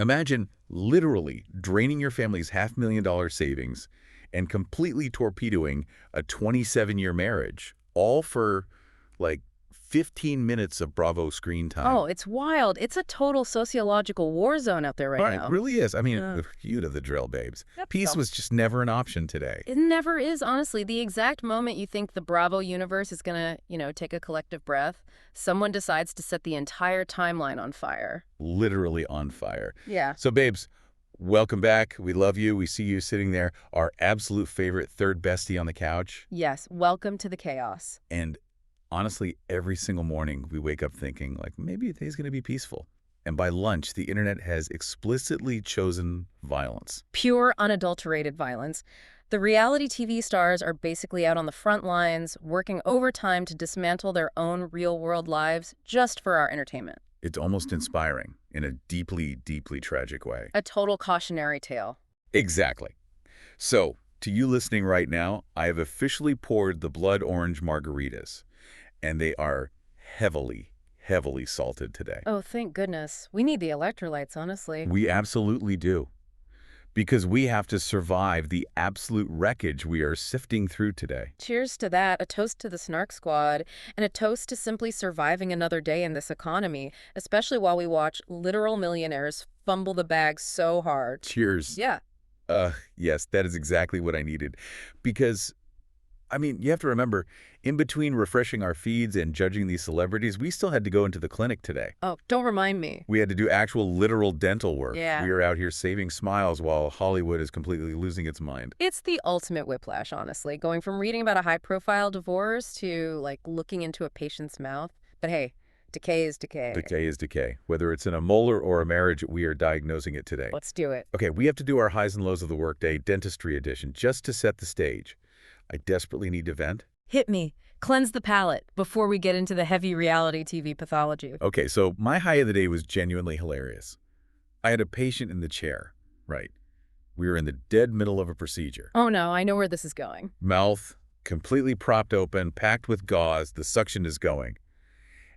Imagine literally draining your family's $500,000 savings and completely torpedoing a 27-year marriage, all for, like, 15 minutes of Bravo screen time. Oh, it's wild. It's a total sociological war zone out there right now. It really is. I mean, you know the drill, babes. Yep. Peace was just never an option today. It never is, honestly. The exact moment you think the Bravo universe is going to, take a collective breath, someone decides to set the entire timeline on fire. Literally on fire. Yeah. So, babes, welcome back. We love you. We see you sitting there, our absolute favorite third bestie on the couch. Yes. Welcome to the chaos. And honestly, every single morning we wake up thinking, like, maybe today's going to be peaceful. And by lunch, the internet has explicitly chosen violence. Pure, unadulterated violence. The reality TV stars are basically out on the front lines, working overtime to dismantle their own real-world lives just for our entertainment. It's almost inspiring in a deeply, deeply tragic way. A total cautionary tale. Exactly. So, to you listening right now, I have officially poured the blood orange margaritas, and they are heavily, heavily salted today. Oh, thank goodness. We need the electrolytes, honestly. We absolutely do. Because we have to survive the absolute wreckage we are sifting through today. Cheers to that, a toast to the Snark Squad, and a toast to simply surviving another day in this economy, especially while we watch literal millionaires fumble the bag so hard. Cheers. Yeah. Yes, that is exactly what I needed. Because, I mean, you have to remember, in between refreshing our feeds and judging these celebrities, we still had to go into the clinic today. Oh, don't remind me. We had to do actual literal dental work. Yeah. We are out here saving smiles while Hollywood is completely losing its mind. It's the ultimate whiplash, honestly, going from reading about a high-profile divorce to, like, looking into a patient's mouth. But hey, decay is decay. Decay is decay. Whether it's in a molar or a marriage, we are diagnosing it today. Let's do it. Okay, we have to do our highs and lows of the workday dentistry edition just to set the stage. I desperately need to vent. Hit me. Cleanse the palate before we get into the heavy reality TV pathology. Okay, so my high of the day was genuinely hilarious. I had a patient in the chair, right? We were in the dead middle of a procedure. Oh no, I know where this is going. Mouth completely propped open, packed with gauze, the suction is going.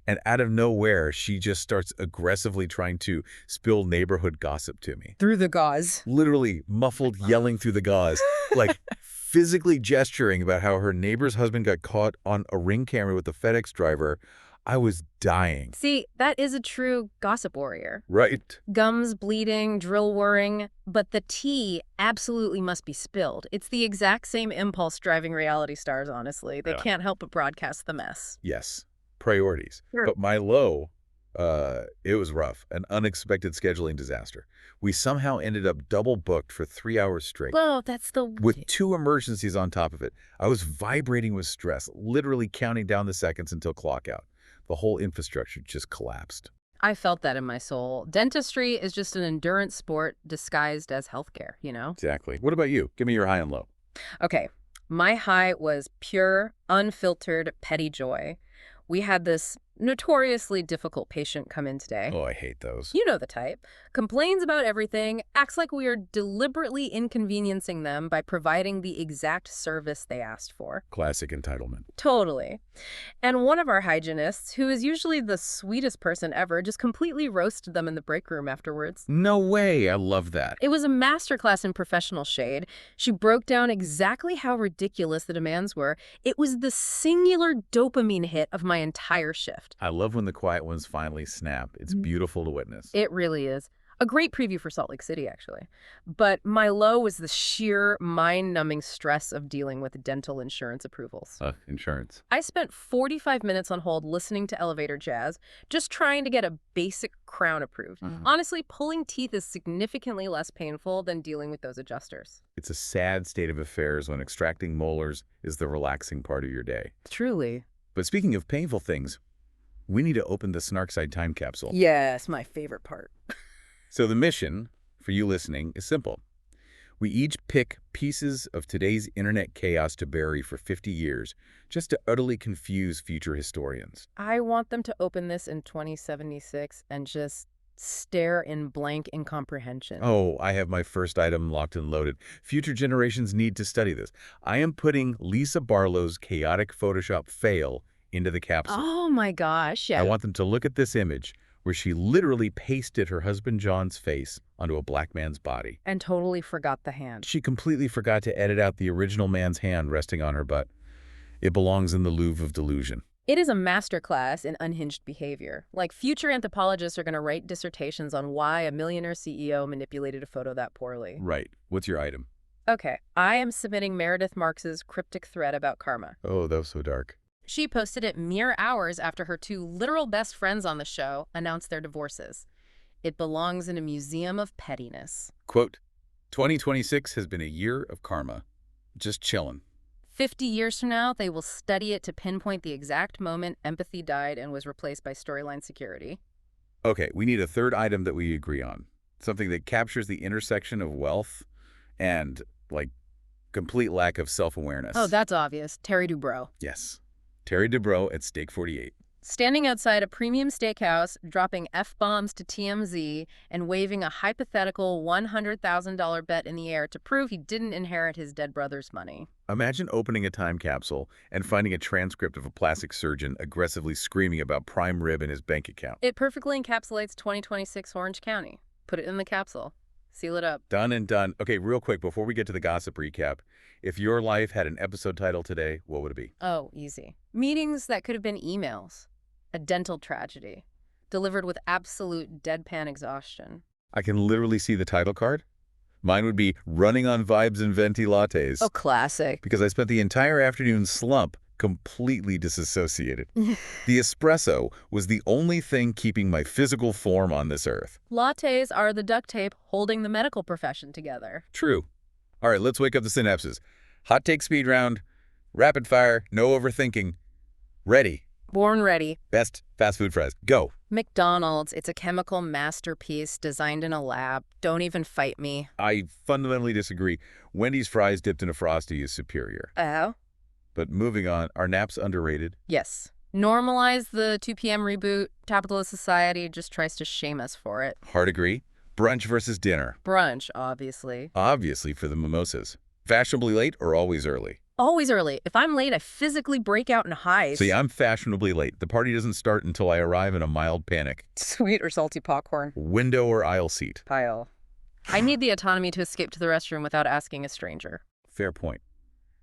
And out of nowhere, she just starts aggressively trying to spill neighborhood gossip to me. Through the gauze. Literally muffled, yelling through the gauze, like physically gesturing about how her neighbor's husband got caught on a Ring camera with the FedEx driver. I was dying. See, that is a true gossip warrior. Right. Gums bleeding, drill whirring, but the tea absolutely must be spilled. It's the exact same impulse driving reality stars, honestly. They can't help but broadcast the mess. Yes. Priorities. Sure. But my low, it was rough. An unexpected scheduling disaster. We somehow ended up double booked for 3 hours straight. Whoa, that's the... With 2 emergencies on top of it. I was vibrating with stress, literally counting down the seconds until clock out. The whole infrastructure just collapsed. I felt that in my soul. Dentistry is just an endurance sport disguised as healthcare, you know? Exactly. What about you? Give me your high and low. Okay, my high was pure, unfiltered, petty joy. We had this notoriously difficult patient come in today. Oh, I hate those. You know the type. Complains about everything, acts like we are deliberately inconveniencing them by providing the exact service they asked for. Classic entitlement. Totally. And one of our hygienists, who is usually the sweetest person ever, just completely roasted them in the break room afterwards. No way. I love that. It was a masterclass in professional shade. She broke down exactly how ridiculous the demands were. It was the singular dopamine hit of my entire shift. I love when the quiet ones finally snap. It's beautiful to witness. It really is. A great preview for Salt Lake City, actually. But my low was the sheer mind-numbing stress of dealing with dental insurance approvals. Insurance. I spent 45 minutes on hold listening to elevator jazz, just trying to get a basic crown approved. Honestly, pulling teeth is significantly less painful than dealing with those adjusters. It's a sad state of affairs when extracting molars is the relaxing part of your day. Truly. But speaking of painful things, we need to open the Snark Side time capsule. Yes, my favorite part. So the mission, for you listening, is simple. We each pick pieces of today's internet chaos to bury for 50 years, just to utterly confuse future historians. I want them to open this in 2076 and just stare in blank incomprehension. Oh, I have my first item locked and loaded. Future generations need to study this. I am putting Lisa Barlow's chaotic Photoshop fail into the capsule. Oh my gosh, yeah. I want them to look at this image, where she literally pasted her husband John's face onto a black man's body. And totally forgot the hand. She completely forgot to edit out the original man's hand resting on her butt. It belongs in the Louvre of delusion. It is a masterclass in unhinged behavior. Like, future anthropologists are going to write dissertations on why a millionaire CEO manipulated a photo that poorly. Right. What's your item? Okay, I am submitting Meredith Marks's cryptic thread about karma. Oh, that was so dark. She posted it mere hours after her two literal best friends on the show announced their divorces. It belongs in a museum of pettiness. Quote, 2026 has been a year of karma. Just chillin'. 50 years from now, they will study it to pinpoint the exact moment empathy died and was replaced by storyline security. Okay, we need a third item that we agree on. Something that captures the intersection of wealth and, like, complete lack of self-awareness. Oh, that's obvious. Terry Dubrow. Yes. Terry Dubrow at Steak 48. Standing outside a premium steakhouse, dropping F-bombs to TMZ, and waving a hypothetical $100,000 bet in the air to prove he didn't inherit his dead brother's money. Imagine opening a time capsule and finding a transcript of a plastic surgeon aggressively screaming about prime rib in his bank account. It perfectly encapsulates 2026 Orange County. Put it in the capsule. Seal it up. Done and done. Okay, real quick, before we get to the gossip recap, if your life had an episode title today, what would it be? Oh, easy. Meetings that could have been emails. A dental tragedy. Delivered with absolute deadpan exhaustion. I can literally see the title card. Mine would be Running on Vibes and Venti Lattes. Oh, classic. Because I spent the entire afternoon slump completely disassociated. The espresso was the only thing keeping my physical form on this earth. Lattes are the duct tape holding the medical profession together. True. All right, let's wake up the synapses. Hot take speed round. Rapid fire. No overthinking. Ready. Born ready. Best fast food fries. Go. McDonald's. It's a chemical masterpiece designed in a lab. Don't even fight me. I fundamentally disagree. Wendy's fries dipped in a Frosty is superior. Oh? But moving on, are naps underrated? Yes. Normalize the 2 p.m. reboot. Capitalist society just tries to shame us for it. Hard agree. Brunch versus dinner. Brunch, obviously. Obviously for the mimosas. Fashionably late or always early? Always early. If I'm late, I physically break out in hives. See, I'm fashionably late. The party doesn't start until I arrive in a mild panic. Sweet or salty popcorn? Window or aisle seat? Pile. I need the autonomy to escape to the restroom without asking a stranger. Fair point.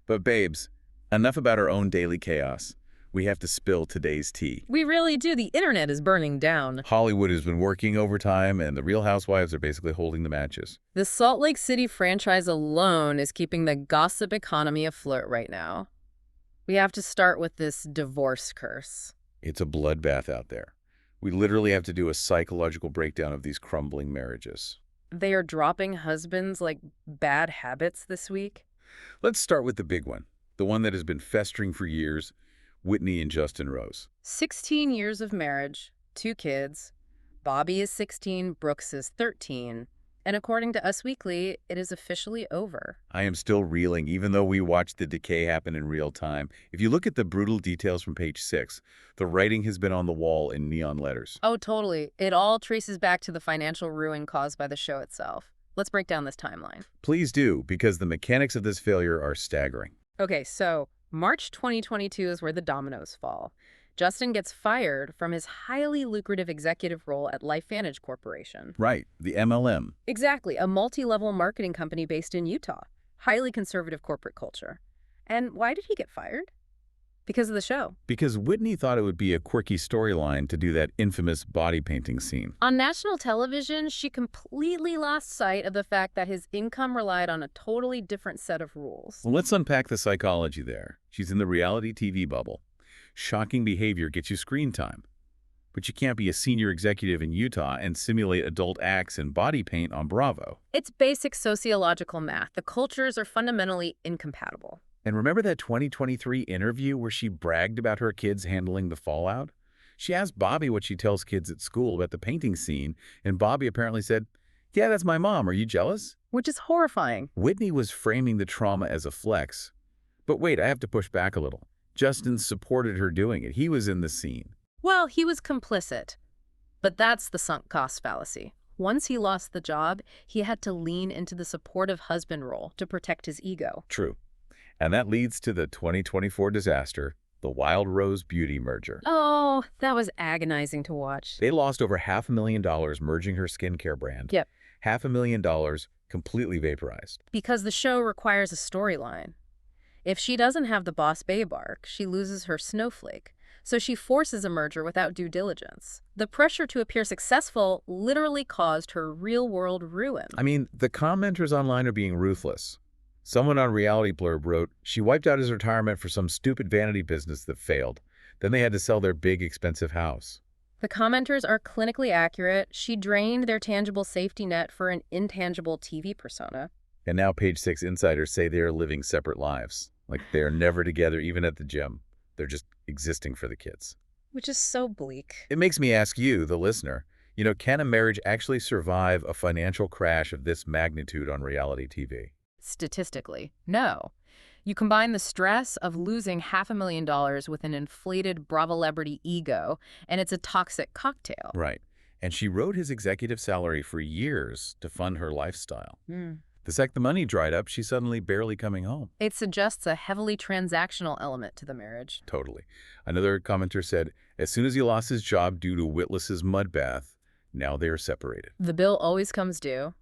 But babes, enough about our own daily chaos. We have to spill today's tea. We really do. The internet is burning down. Hollywood has been working overtime, and the Real Housewives are basically holding the matches. The Salt Lake City franchise alone is keeping the gossip economy afloat right now. We have to start with this divorce curse. It's a bloodbath out there. We literally have to do a psychological breakdown of these crumbling marriages. They are dropping husbands like bad habits this week. Let's start with the big one, the one that has been festering for years, Whitney and Justin Rose. 16 years of marriage, 2 kids. Bobby is 16, Brooks is 13. And according to Us Weekly, it is officially over. I am still reeling, even though we watched the decay happen in real time. If you look at the brutal details from page 6, the writing has been on the wall in neon letters. Oh, totally. It all traces back to the financial ruin caused by the show itself. Let's break down this timeline. Please do, because the mechanics of this failure are staggering. Okay, so March 2022 is where the dominoes fall. Justin gets fired from his highly lucrative executive role at LifeVantage Corporation. Right, the MLM. Exactly, a multi-level marketing company based in Utah. Highly conservative corporate culture. And why did he get fired? Because of the show. Because Whitney thought it would be a quirky storyline to do that infamous body painting scene. On national television, she completely lost sight of the fact that his income relied on a totally different set of rules. Well, let's unpack the psychology there. She's in the reality TV bubble. Shocking behavior gets you screen time. But you can't be a senior executive in Utah and simulate adult acts and body paint on Bravo. It's basic sociological math. The cultures are fundamentally incompatible. And remember that 2023 interview where she bragged about her kids handling the fallout? She asked Bobby what she tells kids at school about the painting scene, and Bobby apparently said, "Yeah, that's my mom. Are you jealous?" Which is horrifying. Whitney was framing the trauma as a flex. But wait, I have to push back a little. Justin supported her doing it. He was in the scene. Well, he was complicit. But that's the sunk cost fallacy. Once he lost the job, he had to lean into the supportive husband role to protect his ego. True. And that leads to the 2024 disaster, the Wild Rose Beauty merger. Oh, Oh, that was agonizing to watch. They lost over $500,000 merging her skincare brand. Yep. $500,000 completely vaporized. Because the show requires a storyline. If she doesn't have the boss babe arc, she loses her snowflake. So she forces a merger without due diligence. The pressure to appear successful literally caused her real-world ruin. I mean, the commenters online are being ruthless. Someone on Reality Blurb wrote, she wiped out his retirement for some stupid vanity business that failed. Then they had to sell their big, expensive house. The commenters are clinically accurate. She drained their tangible safety net for an intangible TV persona. And now Page 6 insiders say they are living separate lives. Like they are never together, even at the gym. They're just existing for the kids. Which is so bleak. It makes me ask you, the listener, can a marriage actually survive a financial crash of this magnitude on reality TV? Statistically, no. You combine the stress of losing $500,000 with an inflated Bravo-celebrity ego, and it's a toxic cocktail. Right. And she rode his executive salary for years to fund her lifestyle. The sec the money dried up, she's suddenly barely coming home. It suggests a heavily transactional element to the marriage. Totally. Another commenter said, as soon as he lost his job due to Witless's mud bath, now they are separated. The bill always comes due.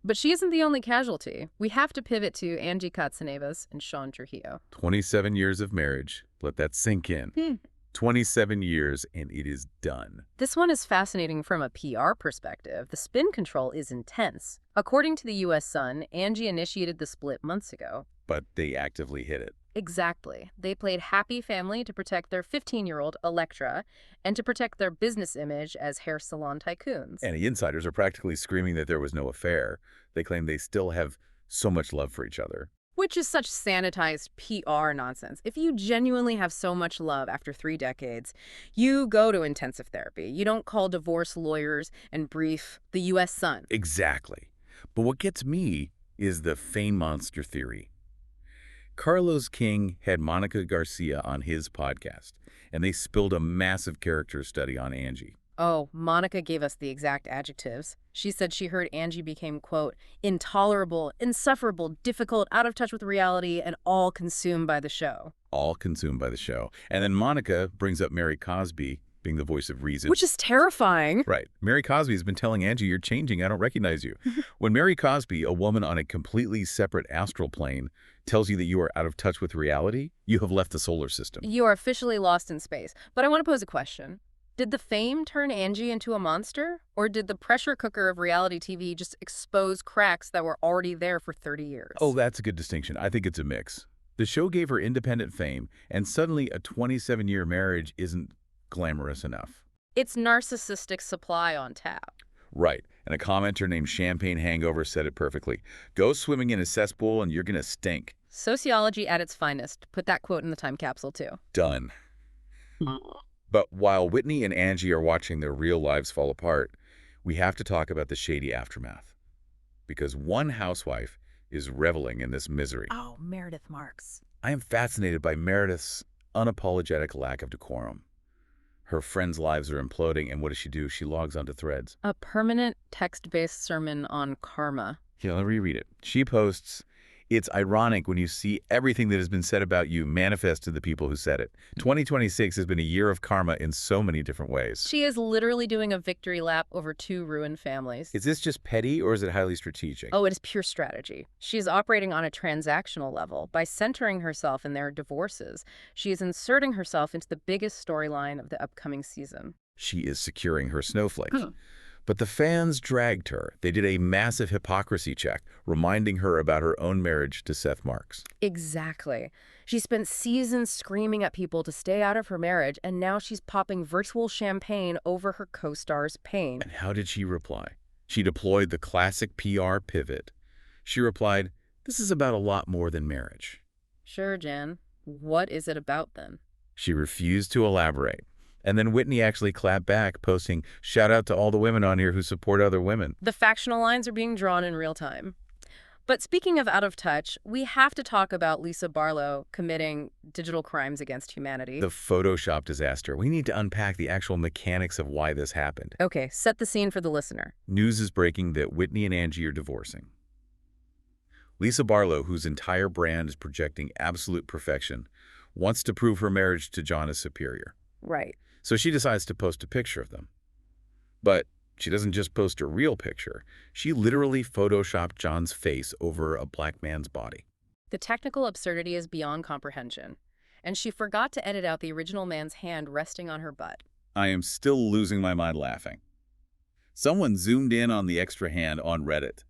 But she isn't the only casualty. We have to pivot to Angie Katsanevas and Sean Trujillo. 27 years of marriage. Let that sink in. 27 years, and it is done. This one is fascinating from a PR perspective. The spin control is intense. According to the U.S. Sun, Angie initiated the split months ago. But they actively hid it. Exactly. They played happy family to protect their 15-year-old Electra and to protect their business image as hair salon tycoons. And the insiders are practically screaming that there was no affair. They claim they still have so much love for each other. Which is such sanitized PR nonsense. If you genuinely have so much love after 3 decades, you go to intensive therapy. You don't call divorce lawyers and brief the U.S. Sun. Exactly. But what gets me is the fame monster theory. Carlos King had Monica Garcia on his podcast, and they spilled a massive character study on Angie. Oh, Monica gave us the exact adjectives. She said she heard Angie became, quote, intolerable, insufferable, difficult, out of touch with reality, and all consumed by the show. All consumed by the show. And then Monica brings up Mary Cosby being the voice of reason. Which is terrifying. Right. Mary Cosby has been telling Angie, you're changing, I don't recognize you. When Mary Cosby, a woman on a completely separate astral plane, tells you that you are out of touch with reality, you have left the solar system. You are officially lost in space. But I want to pose a question. Did the fame turn Angie into a monster? Or did the pressure cooker of reality TV just expose cracks that were already there for 30 years? Oh, that's a good distinction. I think it's a mix. The show gave her independent fame, and suddenly a 27-year marriage isn't glamorous enough. It's narcissistic supply on tap. Right. And a commenter named Champagne Hangover said it perfectly. Go swimming in a cesspool and you're going to stink. Sociology at its finest. Put that quote in the time capsule, too. Done. But while Whitney and Angie are watching their real lives fall apart, we have to talk about the shady aftermath. Because one housewife is reveling in this misery. Oh, Meredith Marks. I am fascinated by Meredith's unapologetic lack of decorum. Her friends' lives are imploding, and what does she do? She logs onto Threads. A permanent text-based sermon on karma. Yeah, let me reread it. She posts, it's ironic when you see everything that has been said about you manifest to the people who said it. 2026 has been a year of karma in so many different ways. She is literally doing a victory lap over 2 ruined families. Is this just petty, or is it highly strategic? Oh, it is pure strategy. She is operating on a transactional level. By centering herself in their divorces, she is inserting herself into the biggest storyline of the upcoming season. She is securing her snowflake. But the fans dragged her. They did a massive hypocrisy check, reminding her about her own marriage to Seth Marks. Exactly. She spent seasons screaming at people to stay out of her marriage, and now she's popping virtual champagne over her co-star's pain. And how did she reply? She deployed the classic PR pivot. She replied, this is about a lot more than marriage. Sure, Jen. What is it about, then? She refused to elaborate. And then Whitney actually clapped back, posting, shout out to all the women on here who support other women. The factional lines are being drawn in real time. But speaking of out of touch, we have to talk about Lisa Barlow committing digital crimes against humanity. The Photoshop disaster. We need to unpack the actual mechanics of why this happened. Okay, set the scene for the listener. News is breaking that Whitney and Angie are divorcing. Lisa Barlow, whose entire brand is projecting absolute perfection, wants to prove her marriage to John is superior. Right. So she decides to post a picture of them. But she doesn't just post a real picture. She literally photoshopped John's face over a black man's body. The technical absurdity is beyond comprehension. And she forgot to edit out the original man's hand resting on her butt. I am still losing my mind laughing. Someone zoomed in on the extra hand on Reddit.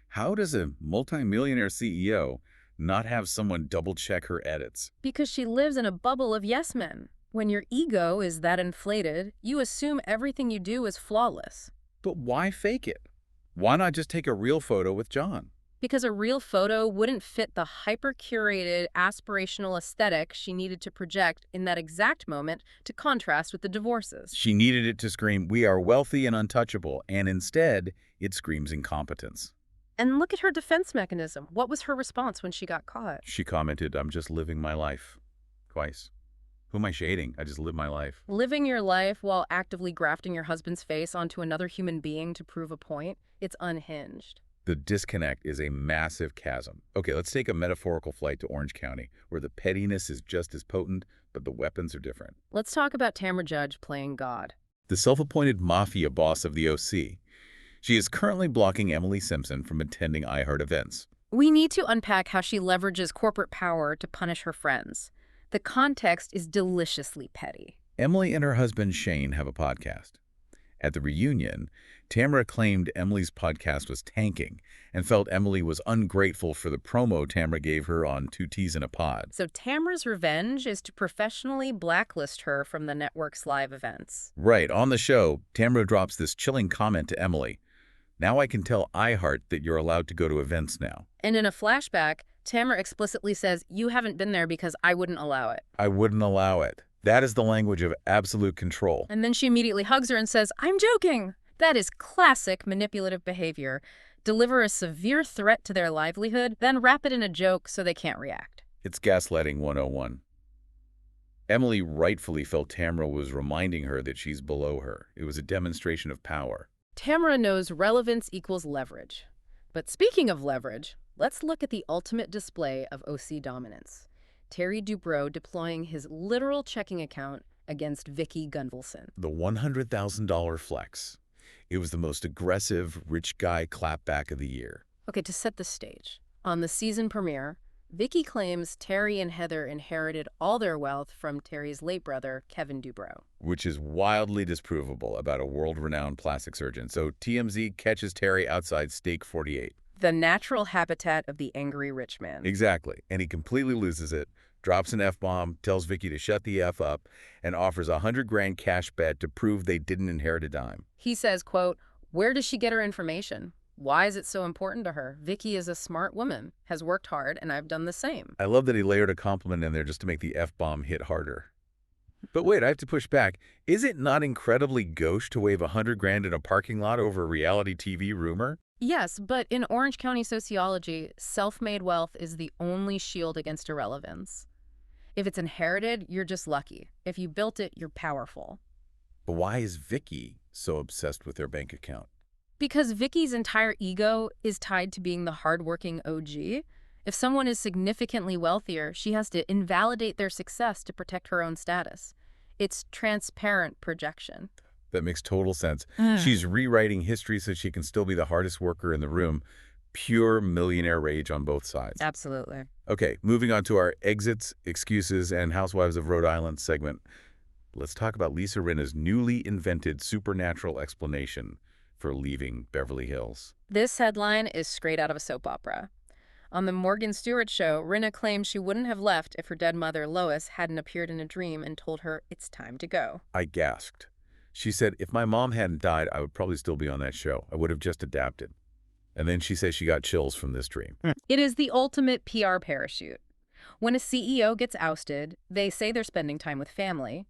How does a multimillionaire CEO not have someone double-check her edits? Because she lives in a bubble of yes men. When your ego is that inflated, you assume everything you do is flawless. But why fake it? Why not just take a real photo with John? Because a real photo wouldn't fit the hyper-curated, aspirational aesthetic she needed to project in that exact moment to contrast with the divorces. She needed it to scream, "We are wealthy and untouchable," and instead, it screams incompetence. And look at her defense mechanism. What was her response when she got caught? She commented, "I'm just living my life." Twice. Who am I shading? I just live my life. Living your life while actively grafting your husband's face onto another human being to prove a point, it's unhinged. The disconnect is a massive chasm. Okay, let's take a metaphorical flight to Orange County, where the pettiness is just as potent, but the weapons are different. Let's talk about Tamra Judge playing God. The self-appointed mafia boss of the OC. She is currently blocking Emily Simpson from attending iHeart events. We need to unpack how she leverages corporate power to punish her friends. The context is deliciously petty. Emily and her husband Shane have a podcast. At the reunion, Tamra claimed Emily's podcast was tanking and felt Emily was ungrateful for the promo Tamra gave her on Two Teas in a Pod. So Tamra's revenge is to professionally blacklist her from the network's live events. Right. On the show, Tamra drops this chilling comment to Emily. "Now I can tell iHeart that you're allowed to go to events now." And in a flashback, Tamra explicitly says, "You haven't been there because I wouldn't allow it." I wouldn't allow it. That is the language of absolute control. And then she immediately hugs her and says, "I'm joking." That is classic manipulative behavior. Deliver a severe threat to their livelihood, then wrap it in a joke so they can't react. It's gaslighting 101. Emily rightfully felt Tamra was reminding her that she's below her. It was a demonstration of power. Tamra knows relevance equals leverage. But speaking of leverage, let's look at the ultimate display of OC dominance. Terry Dubrow deploying his literal checking account against Vicki Gunvalson. The $100,000 flex. It was the most aggressive, rich guy clapback of the year. Okay, to set the stage. On the season premiere, Vicki claims Terry and Heather inherited all their wealth from Terry's late brother, Kevin Dubrow. Which is wildly disprovable about a world-renowned plastic surgeon. So TMZ catches Terry outside Steak 48. The natural habitat of the angry rich man. Exactly. And he completely loses it, drops an F-bomb, tells Vicki to shut the F up, and offers a $100,000 cash bet to prove they didn't inherit a dime. He says, quote, "Where does she get her information? Why is it so important to her? Vicki is a smart woman, has worked hard, and I've done the same." I love that he layered a compliment in there just to make the F-bomb hit harder. But wait, I have to push back. Is it not incredibly gauche to wave $100,000 in a parking lot over a reality TV rumor? Yes, but in Orange County sociology, self-made wealth is the only shield against irrelevance. If it's inherited, you're just lucky. If you built it, you're powerful. But why is Vicki so obsessed with their bank account? Because Vicki's entire ego is tied to being the hardworking OG. If someone is significantly wealthier, she has to invalidate their success to protect her own status. It's transparent projection. That makes total sense. She's rewriting history so she can still be the hardest worker in the room. Pure millionaire rage on both sides. Absolutely. Okay, moving on to our exits, excuses, and Housewives of Rhode Island segment. Let's talk about Lisa Rinna's newly invented supernatural explanation for leaving Beverly Hills. This headline is straight out of a soap opera. On the Morgan Stewart show, Rinna claimed she wouldn't have left if her dead mother, Lois, hadn't appeared in a dream and told her it's time to go. I gasped. She said, if my mom hadn't died, I would probably still be on that show. I would have just adapted. And then she says she got chills from this dream. It is the ultimate PR parachute. When a CEO gets ousted, they say they're spending time with family.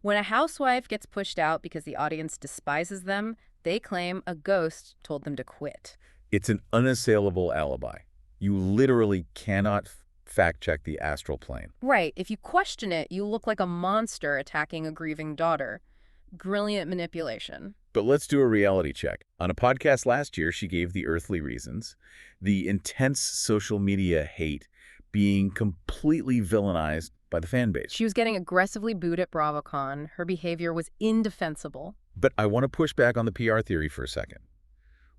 When a housewife gets pushed out because the audience despises them, they claim a ghost told them to quit. It's an unassailable alibi. You literally cannot fact-check the astral plane. Right. If you question it, you look like a monster attacking a grieving daughter. Brilliant manipulation. But let's do a reality check. On a podcast last year, she gave the earthly reasons. The intense social media hate being completely villainized by the fan base. She was getting aggressively booed at BravoCon. Her behavior was indefensible. But I want to push back on the PR theory for a second.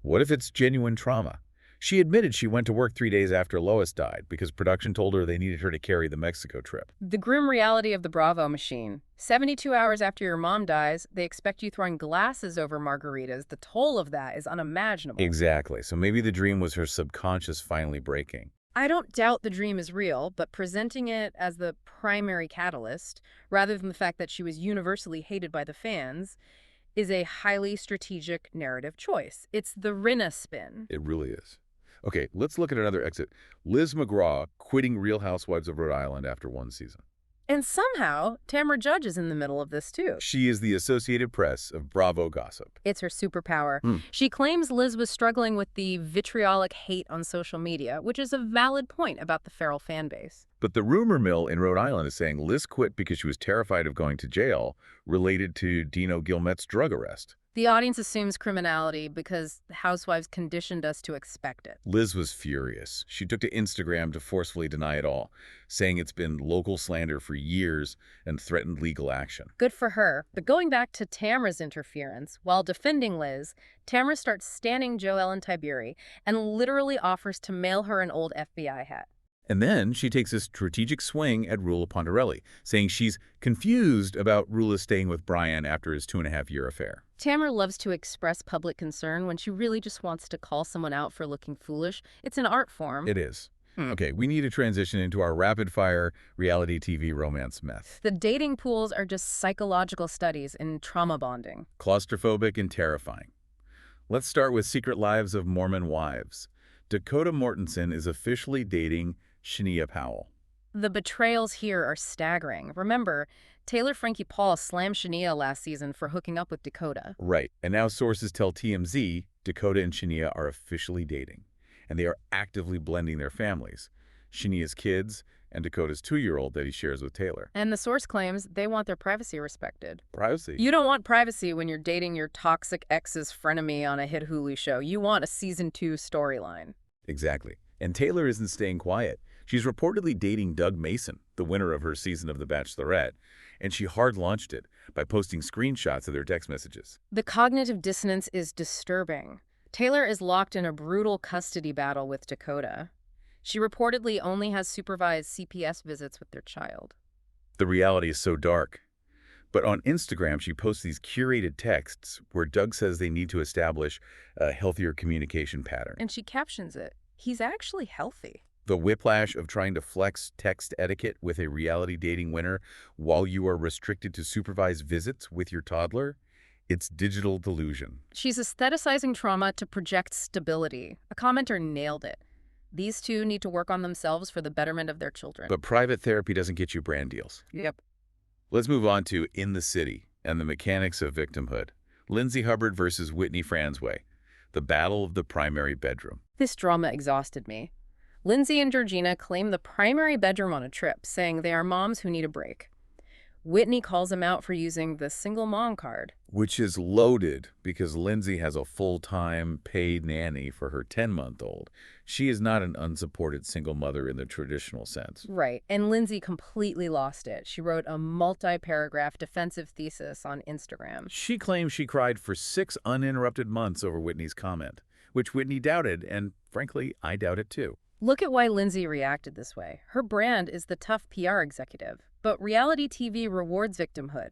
What if it's genuine trauma? She admitted she went to work 3 days after Lois died because production told her they needed her to carry the Mexico trip. The grim reality of the Bravo machine. 72 hours after your mom dies, they expect you throwing glasses over margaritas. The toll of that is unimaginable. Exactly. So maybe the dream was her subconscious finally breaking. I don't doubt the dream is real, but presenting it as the primary catalyst, rather than the fact that she was universally hated by the fans, is a highly strategic narrative choice. It's the Rinna spin. It really is. Okay, let's look at another exit. Liz McGraw quitting Real Housewives of Rhode Island after 1 season. And somehow, Tamra Judge is in the middle of this too. She is the Associated Press of Bravo gossip. It's her superpower. She claims Liz was struggling with the vitriolic hate on social media, which is a valid point about the feral fan base. But the rumor mill in Rhode Island is saying Liz quit because she was terrified of going to jail related to Dino Guilmette's drug arrest. The audience assumes criminality because the housewives conditioned us to expect it. Liz was furious. She took to Instagram to forcefully deny it all, saying it's been local slander for years and threatened legal action. Good for her. But going back to Tamra's interference, while defending Liz, Tamra starts standing Joelle and Tiberi and literally offers to mail her an old FBI hat. And then she takes a strategic swing at Rula Pontarelli, saying she's confused about Rula staying with Brian after his 2.5-year affair. Tamra loves to express public concern when she really just wants to call someone out for looking foolish. It's an art form. It is. Okay, we need to transition into our rapid-fire reality TV romance meth. The dating pools are just psychological studies in trauma bonding. Claustrophobic and terrifying. Let's start with Secret Lives of Mormon Wives. Dakota Mortensen is officially dating Shinia Powell. The betrayals here are staggering. Remember, Taylor Frankie Paul slammed Shinia last season for hooking up with Dakota. Right, and now sources tell TMZ Dakota and Shinia are officially dating, and they are actively blending their families. Shinia's kids and Dakota's 2-year-old that he shares with Taylor. And the source claims they want their privacy respected. Privacy? You don't want privacy when you're dating your toxic ex's frenemy on a hit Hulu show. You want a season 2 storyline. Exactly. And Taylor isn't staying quiet. She's reportedly dating Doug Mason, the winner of her season of The Bachelorette, and she hard-launched it by posting screenshots of their text messages. The cognitive dissonance is disturbing. Taylor is locked in a brutal custody battle with Dakota. She reportedly only has supervised CPS visits with their child. The reality is so dark. But on Instagram, she posts these curated texts where Doug says they need to establish a healthier communication pattern. And she captions it, "He's actually healthy." The whiplash of trying to flex text etiquette with a reality dating winner while you are restricted to supervised visits with your toddler, it's digital delusion. She's aestheticizing trauma to project stability. A commenter nailed it. These two need to work on themselves for the betterment of their children. But private therapy doesn't get you brand deals. Yep. Let's move on to In the City and the mechanics of victimhood. Lindsay Hubbard versus Whitney Franzway, the battle of the primary bedroom. This drama exhausted me. Lindsay and Georgina claim the primary bedroom on a trip, saying they are moms who need a break. Whitney calls them out for using the single mom card. Which is loaded because Lindsay has a full-time paid nanny for her 10-month-old. She is not an unsupported single mother in the traditional sense. Right, and Lindsay completely lost it. She wrote a multi-paragraph defensive thesis on Instagram. She claims she cried for 6 uninterrupted months over Whitney's comment, which Whitney doubted, and frankly, I doubt it too. Look at why Lindsay reacted this way. Her brand is the tough PR executive, but reality TV rewards victimhood.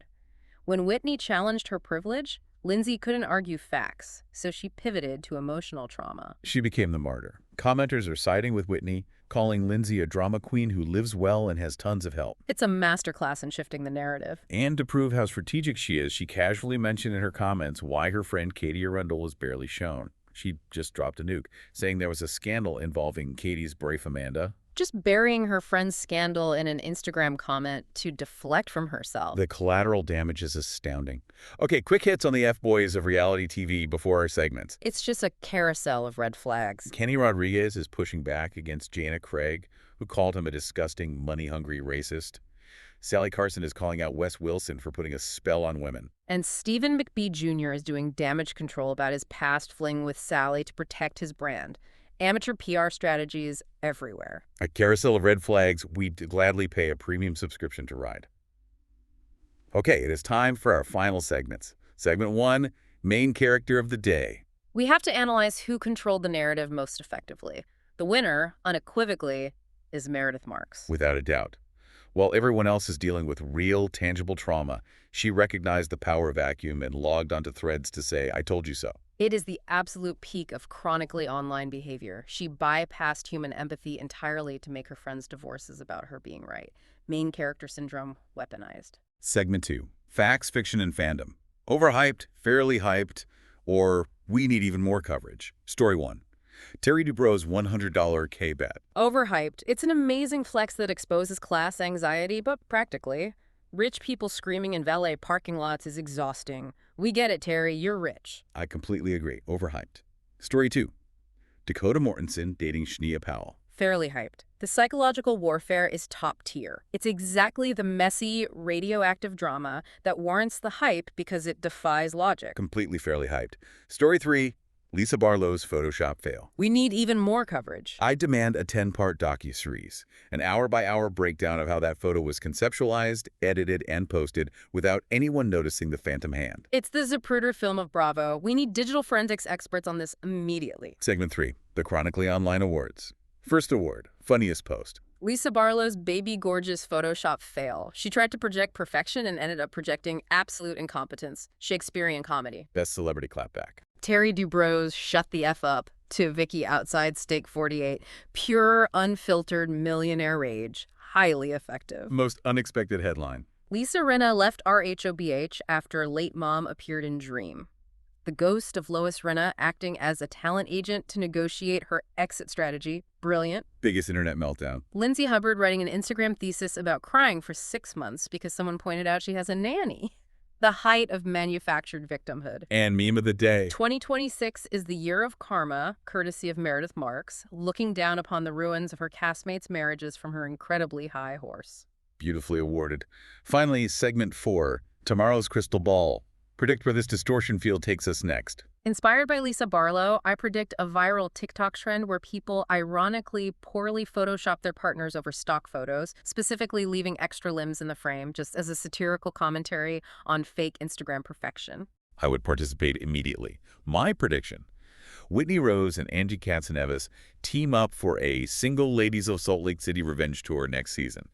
When Whitney challenged her privilege, Lindsay couldn't argue facts, so she pivoted to emotional trauma. She became the martyr. Commenters are siding with Whitney, calling Lindsay a drama queen who lives well and has tons of help. It's a masterclass in shifting the narrative. And to prove how strategic she is, she casually mentioned in her comments why her friend Katie Arundel was barely shown. She just dropped a nuke, saying there was a scandal involving Katie's brief Amanda. Just burying her friend's scandal in an Instagram comment to deflect from herself. The collateral damage is astounding. Okay, quick hits on the F-boys of reality TV before our segments. It's just a carousel of red flags. Kenny Rodriguez is pushing back against Jana Craig, who called him a disgusting, money-hungry racist. Sally Carson is calling out Wes Wilson for putting a spell on women. And Stephen McBee Jr. is doing damage control about his past fling with Sally to protect his brand. Amateur PR strategies everywhere. A carousel of red flags we'd gladly pay a premium subscription to ride. Okay, it is time for our final segments. Segment 1, main character of the day. We have to analyze who controlled the narrative most effectively. The winner, unequivocally, is Meredith Marks. Without a doubt. While everyone else is dealing with real, tangible trauma, she recognized the power vacuum and logged onto Threads to say, "I told you so." It is the absolute peak of chronically online behavior. She bypassed human empathy entirely to make her friends' divorces about her being right. Main character syndrome weaponized. Segment 2, facts, fiction, and fandom. Overhyped, fairly hyped, or we need even more coverage. Story 1. Terry Dubrows' $100 K-bet. Overhyped. It's an amazing flex that exposes class anxiety, but practically. Rich people screaming in valet parking lots is exhausting. We get it, Terry. You're rich. I completely agree. Overhyped. Story 2. Dakota Mortensen dating Shinia Powell. Fairly hyped. The psychological warfare is top tier. It's exactly the messy, radioactive drama that warrants the hype because it defies logic. Completely fairly hyped. Story 3. Lisa Barlow's Photoshop fail. We need even more coverage. I demand a 10-part docuseries, an hour-by-hour breakdown of how that photo was conceptualized, edited, and posted without anyone noticing the phantom hand. It's the Zapruder film of Bravo. We need digital forensics experts on this immediately. Segment 3. The Chronically Online Awards. First award, funniest post. Lisa Barlow's baby gorgeous Photoshop fail. She tried to project perfection and ended up projecting absolute incompetence. Shakespearean comedy. Best celebrity clapback. Terry Dubrows shut the F up to Vicky outside Steak 48. Pure, unfiltered millionaire rage. Highly effective. Most unexpected headline. Lisa Rinna left RHOBH after late mom appeared in Dream. The ghost of Lois Rinna acting as a talent agent to negotiate her exit strategy. Brilliant. Biggest internet meltdown. Lindsay Hubbard writing an Instagram thesis about crying for 6 months because someone pointed out she has a nanny. The height of manufactured victimhood. And meme of the day. 2026 is the year of karma, courtesy of Meredith Marks, looking down upon the ruins of her castmates' marriages from her incredibly high horse. Beautifully awarded. Finally, segment 4, tomorrow's crystal ball. Predict where this distortion field takes us next. Inspired by Lisa Barlow, I predict a viral TikTok trend where people ironically poorly Photoshop their partners over stock photos, specifically leaving extra limbs in the frame, just as a satirical commentary on fake Instagram perfection. I would participate immediately. My prediction: Whitney Rose and Angie Katzenevas team up for a single Ladies of Salt Lake City revenge tour next season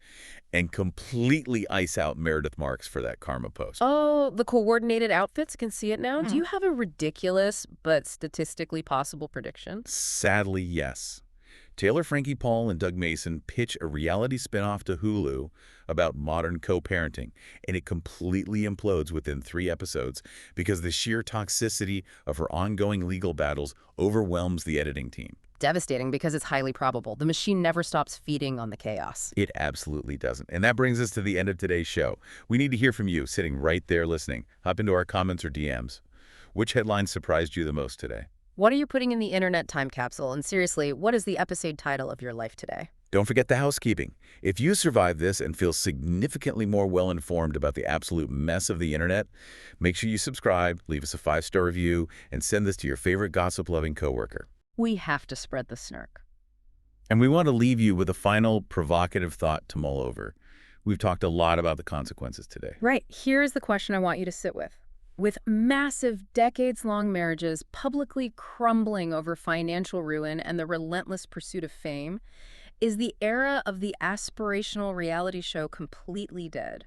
and completely ice out Meredith Marks for that karma post. Oh, the coordinated outfits, can see it now. Do you have a ridiculous but statistically possible prediction? Sadly, yes. Taylor Frankie Paul and Doug Mason pitch a reality spinoff to Hulu about modern co-parenting, and it completely implodes within 3 episodes because the sheer toxicity of her ongoing legal battles overwhelms the editing team. Devastating because it's highly probable. The machine never stops feeding on the chaos. It absolutely doesn't. And that brings us to the end of today's show. We need to hear from you, sitting right there listening. Hop into our comments or DMs. Which headline surprised you the most today? What are you putting in the internet time capsule? And seriously, what is the episode title of your life today? Don't forget the housekeeping. If you survive this and feel significantly more well-informed about the absolute mess of the internet, make sure you subscribe, leave us a 5-star review, and send this to your favorite gossip-loving coworker. We have to spread the snark. And we want to leave you with a final provocative thought to mull over. We've talked a lot about the consequences today. Right. Here's the question I want you to sit with. With massive, decades-long marriages publicly crumbling over financial ruin and the relentless pursuit of fame, is the era of the aspirational reality show completely dead?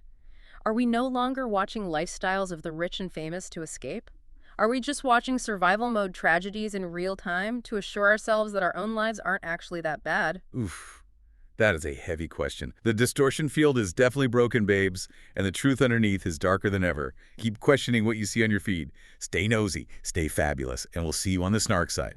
Are we no longer watching lifestyles of the rich and famous to escape? Are we just watching survival mode tragedies in real time to assure ourselves that our own lives aren't actually that bad? Oof. That is a heavy question. The distortion field is definitely broken, babes, and the truth underneath is darker than ever. Keep questioning what you see on your feed. Stay nosy, stay fabulous, and we'll see you on the Snark side.